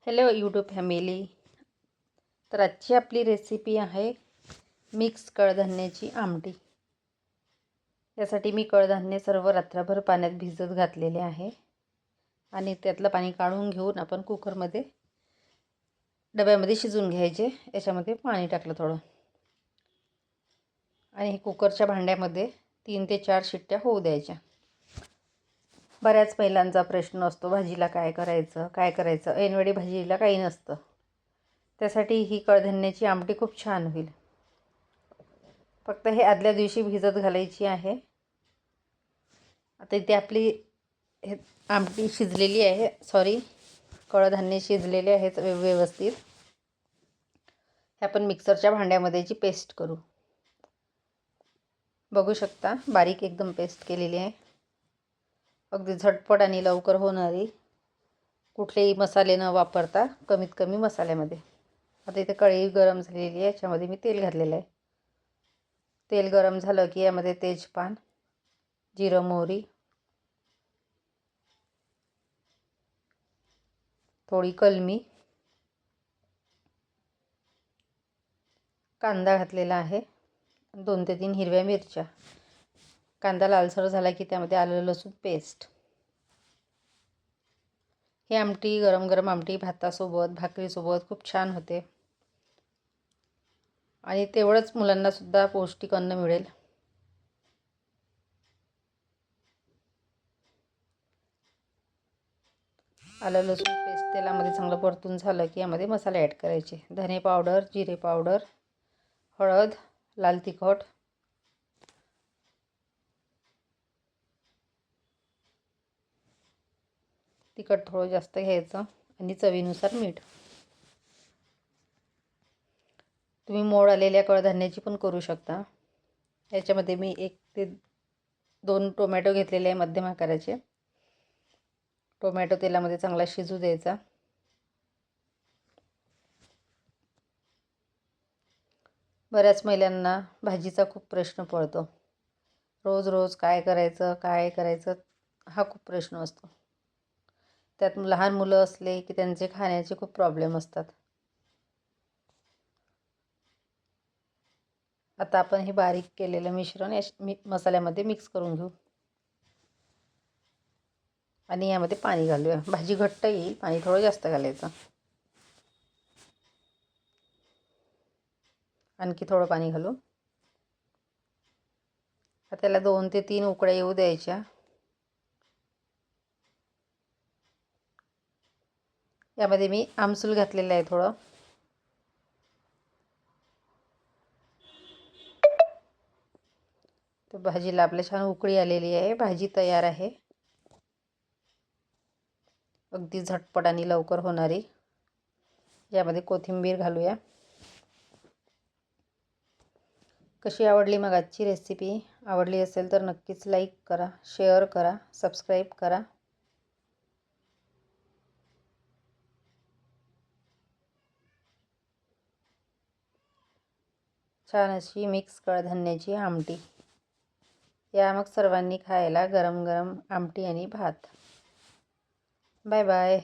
Hello YouTube family. तर आजची आपली रेसिपी आहे मिक्स कडधान्याची आमटी. यासाठी मी कडधान्य सर्व रात्रभर पाण्यात भिजत घातलेले आहे आणि त्यातलं पाणी काढून घेऊन आपण कुकरमध्ये डब्यामध्ये शिजवून घ्यायचे. याच्यामध्ये पाणी टाकलं थोडं आणि हे कुकरच्या भांड्यामध्ये 3 ते 4 शिट्ट्या होऊ द्यायच्या. बऱ्याच महिलांचा प्रश्न असतो, भाजीला काय करायचं ऐनवेळी भाजीला काही नसतं. त्यासाठी ही कडधान्याची आमटी खूप छान होईल. फक्त हे आदल्या दिवशी भिजत घालायची आहे. आता इथे आपली हे आमटी शिजलेली आहे, कडधान्य शिजलेले आहेत व्यवस्थित. हे आपण मिक्सरच्या भांड्यामध्ये याची पेस्ट करू. बघू शकता बारीक एकदम पेस्ट केलेली आहे. अगदी झटपट आणि लवकर होणारी, कुठलेही मसाले न वापरता कमीत कमी मसाल्यामध्ये. आता इथे कढई गरम झालेली आहे, याच्यामध्ये मी तेल घातलेलं आहे. तेल गरम झालं की यामध्ये तेजपान, जिरं, मोहरी, थोडी कलमी, कांदा घातलेला आहे, 2 ते 3 हिरव्या मिरच्या. कांदा लालसर झाला की त्यामध्ये आलं लसूण पेस्ट. ही आमटी गरम गरम आमटी भातासोबत भाकरीसोबत खूप छान होते आणि तेवढंच मुलांनासुद्धा पौष्टिक अन्न मिळेल. आलं लसूण पेस्ट तेलामध्ये चांगलं परतून झालं की यामध्ये मसाले ॲड करायचे. धने पावडर, जिरे पावडर, हळद, लाल तिखट, तिखट थोडं जास्त घ्यायचं आणि चवीनुसार मीठ. तुम्ही मोड आलेल्या कडधान्याची पण करू शकता. याच्यामध्ये मी 1 ते 2 टोमॅटो घेतलेले आहे मध्यम आकाराचे. टोमॅटो तेलामध्ये चांगला शिजू द्यायचा. बऱ्याच महिलांना भाजीचा खूप प्रश्न पडतो. रोज रोज काय करायचं हा खूप प्रश्न असतो. त्यात लहान मुलं असले की त्यांचे खाण्याचे खूप प्रॉब्लेम असतात. आता आपण हे बारीक केलेलं मिश्रण मसाल्यामध्ये मिक्स करून घेऊ आणि यामध्ये पाणी घालूया. भाजी घट्ट येईल, पाणी थोडं जास्त घालायचं. आणखी थोडं पाणी घालू. त्याला 2 ते 3 उकळ्या येऊ द्यायच्या. यामध्ये मी आमसूल घातलेलं आहे थोडं. तर भाजीला आपल्या छान उकळी आलेली आहे. भाजी तयार आहे, अगदी झटपट आणि लवकर होणारी. यामध्ये कोथिंबीर घालूया. कशी आवडली मग आजची रेसिपी? आवडली असेल तर नक्कीच लाईक करा, शेअर करा, सबस्क्राईब करा. छान अशी मिक्स कडधान्याची आमटी. या मग सर्वांनी खायला गरम गरम आमटी आणि भात. Bye bye.